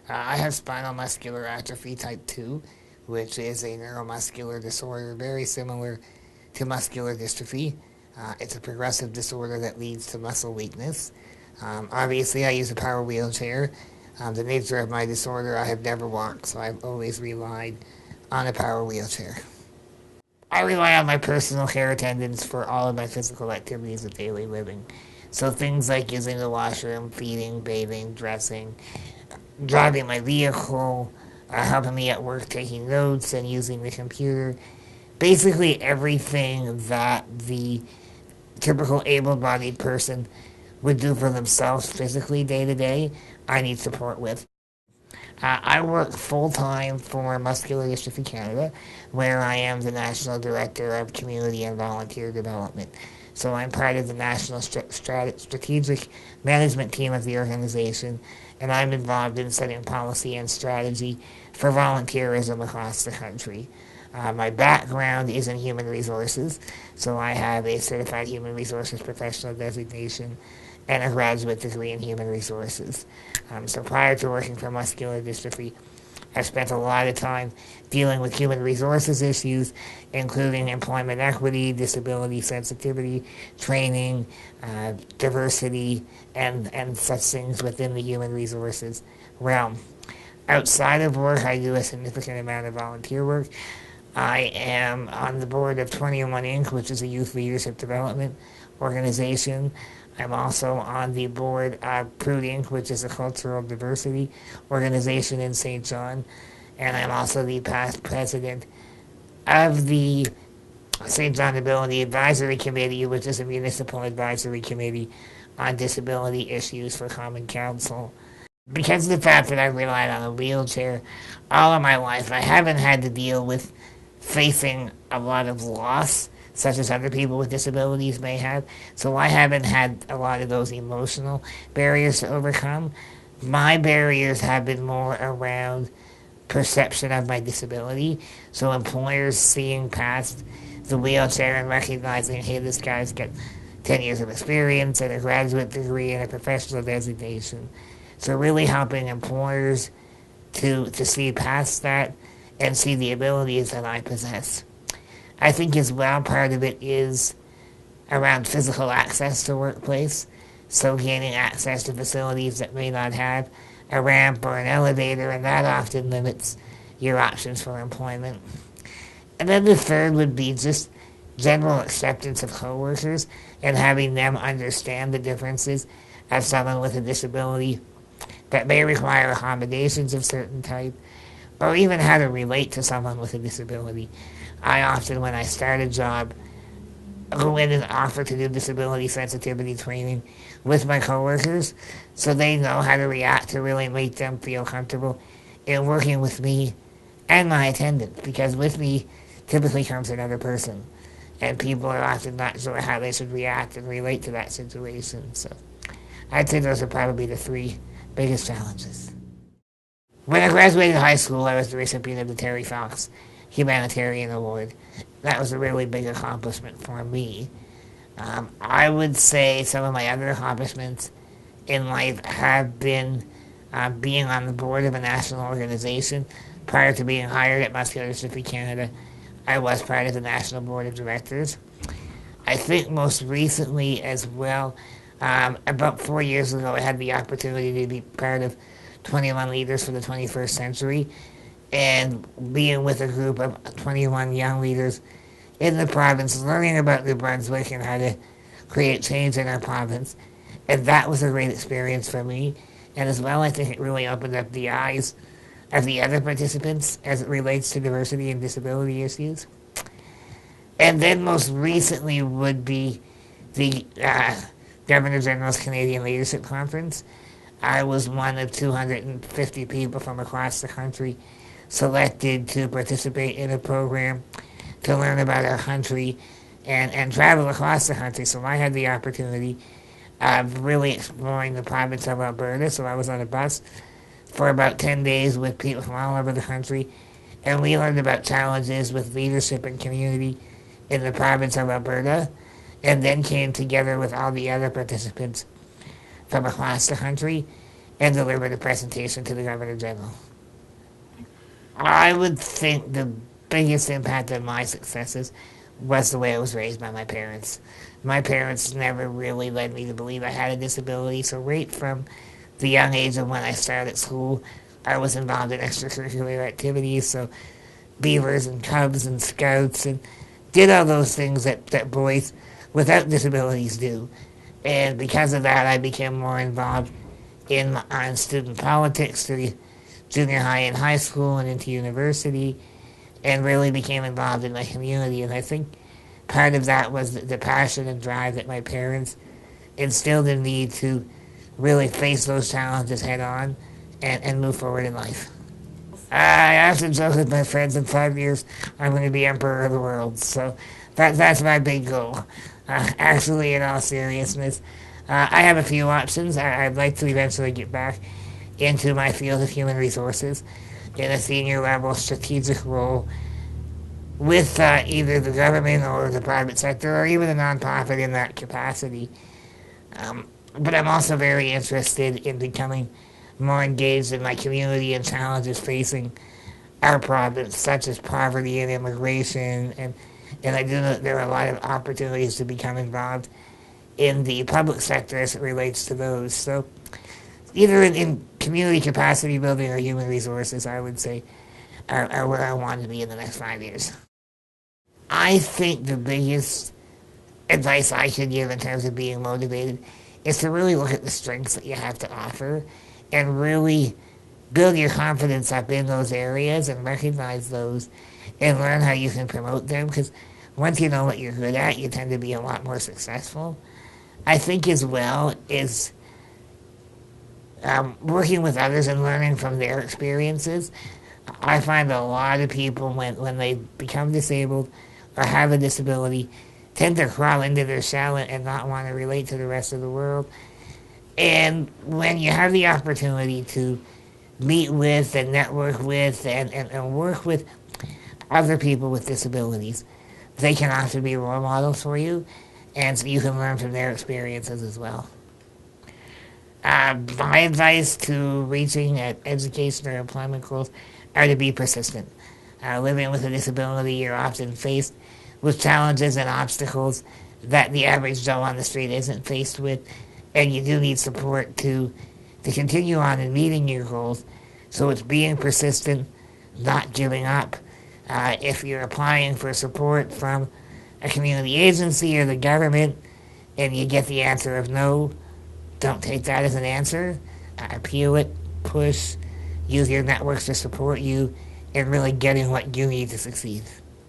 I have spinal muscular atrophy type 2, which is a neuromuscular disorder very similar to muscular dystrophy. It's a progressive disorder that leads to muscle weakness. Obviously, I use a power wheelchair. The nature of my disorder, I have never walked, so I've always relied on a power wheelchair. I rely on my personal care attendants for all of my physical activities of daily living. So things like using the washroom, feeding, bathing, dressing, driving my vehicle, helping me at work taking notes and using the computer. Basically everything that the typical able-bodied person would do for themselves physically day to day, I need support with. I work full time for Muscular Dystrophy Canada, where I am the National Director of Community and Volunteer Development. So I'm part of the National Strategic Management Team of the organization, and I'm involved in setting policy and strategy for volunteerism across the country. My background is in human resources, so I have a Certified Human Resources Professional designation and a graduate degree in human resources. So prior to working for muscular dystrophy, I spent a lot of time dealing with human resources issues, including employment equity, disability sensitivity, training, diversity, and such things within the human resources realm. Outside of work, I do a significant amount of volunteer work. I am on the board of 21 Inc., which is a youth leadership development organization. I'm also on the board of Prude Inc., which is a cultural diversity organization in St. John. And I'm also the past president of the St. John Ability Advisory Committee, which is a municipal advisory committee on disability issues for Common Council. Because of the fact that I've relied on a wheelchair all of my life, I haven't had to deal with facing a lot of loss, such as other people with disabilities may have. So I haven't had a lot of those emotional barriers to overcome. My barriers have been more around perception of my disability. So employers seeing past the wheelchair and recognizing, hey, this guy's got 10 years of experience and a graduate degree and a professional designation. So really helping employers to see past that and see the abilities that I possess. I think as well part of it is around physical access to workplace, so gaining access to facilities that may not have a ramp or an elevator, and that often limits your options for employment. And then the third would be just general acceptance of coworkers and having them understand the differences of someone with a disability that may require accommodations of certain type, or even how to relate to someone with a disability. I often, when I start a job, go in and offer to do disability sensitivity training with my coworkers so they know how to react to really make them feel comfortable in working with me and my attendant, because with me typically comes another person, and people are often not sure how they should react and relate to that situation. So I'd say those are probably the three biggest challenges. When I graduated high school, I was the recipient of the Terry Fox Humanitarian Award. That was a really big accomplishment for me. I would say some of my other accomplishments in life have been being on the board of a national organization. Prior to being hired at Muscular Dystrophy Canada, I was part of the National Board of Directors. I think most recently as well, about 4 years ago, I had the opportunity to be part of 21 Leaders for the 21st Century, and being with a group of 21 young leaders in the province, learning about New Brunswick and how to create change in our province. And that was a great experience for me. And as well, I think it really opened up the eyes of the other participants as it relates to diversity and disability issues. And then most recently would be the Governor General's Canadian Leadership Conference. I was one of 250 people from across the country selected to participate in a program to learn about our country and travel across the country. So I had the opportunity of really exploring the province of Alberta. So I was on a bus for about 10 days with people from all over the country, and we learned about challenges with leadership and community in the province of Alberta, and then came together with all the other participants from across the country and delivered a presentation to the Governor General. I would think the biggest impact on my successes was the way I was raised by my parents. My parents never really led me to believe I had a disability, so right from the young age of when I started school, I was involved in extracurricular activities, so beavers and cubs and scouts, and did all those things that boys without disabilities do. And because of that, I became more involved in student politics through junior high and high school and into university, and really became involved in my community. And I think part of that was the passion and drive that my parents instilled in me to really face those challenges head on and move forward in life. I often joke with my friends in 5 years I'm going to be emperor of the world. So that's my big goal. Actually, in all seriousness, I have a few options. I'd like to eventually get back into my field of human resources in a senior level strategic role with either the government or the private sector or even a nonprofit in that capacity. But I'm also very interested in becoming more engaged in my community and challenges facing our province, such as poverty and immigration. And I do know that there are a lot of opportunities to become involved in the public sector as it relates to those. So either in community capacity building or human resources, I would say, are where I want to be in the next 5 years. I think the biggest advice I could give in terms of being motivated is to really look at the strengths that you have to offer and really build your confidence up in those areas and recognize those and learn how you can promote them, because once you know what you're good at, you tend to be a lot more successful. I think as well is working with others and learning from their experiences. I find a lot of people when they become disabled or have a disability tend to crawl into their shell and not want to relate to the rest of the world. And when you have the opportunity to meet with and network with and work with other people with disabilities, they can often be role models for you, and so you can learn from their experiences as well. My advice to reaching education or employment goals are to be persistent. Living with a disability, you're often faced with challenges and obstacles that the average Joe on the street isn't faced with, and you do need support to continue on in meeting your goals. So it's being persistent, not giving up. If you're applying for support from a community agency or the government and you get the answer of no, don't take that as an answer. Appeal it, push, use your networks to support you in really getting what you need to succeed.